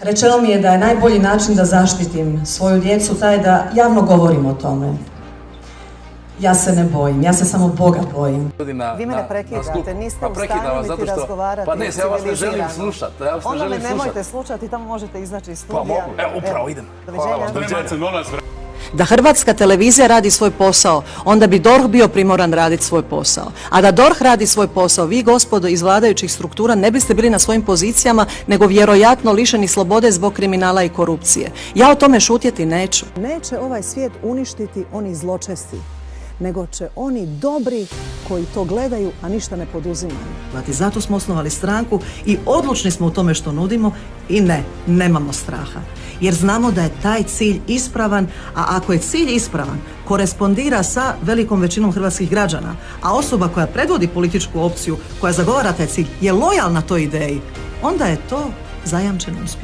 Rečeno mi je da je najbolji način da zaštitim svoju djecu taj da javno govorim o tome. Ja se ne bojim, ja se samo Boga bojim. Vi mene prekidate, niste u stanju niti razgovarati. Pa ne, ja vas ne želim slušati. Onda me nemojte slušati i tamo možete izaći iz studija. Pa evo, upravo idem. Doviđenja. Da Hrvatska televizija radi svoj posao, onda bi DORH bio primoran raditi svoj posao. A da DORH radi svoj posao, vi gospodo iz vladajućih struktura ne biste bili na svojim pozicijama, nego vjerojatno lišeni slobode zbog kriminala i korupcije. Ja o tome šutjeti neću. Neće ovaj svijet uništiti oni zločesti, nego će oni dobri koji to gledaju, a ništa ne poduzimaju. Zato smo osnovali stranku i odlučni smo u tome što nudimo i nemamo straha. Jer znamo da je taj cilj ispravan, a ako je cilj ispravan, korespondira sa velikom većinom hrvatskih građana, a osoba koja predvodi političku opciju, koja zagovara taj cilj, je lojalna toj ideji, onda je to zajamčen uspjeh.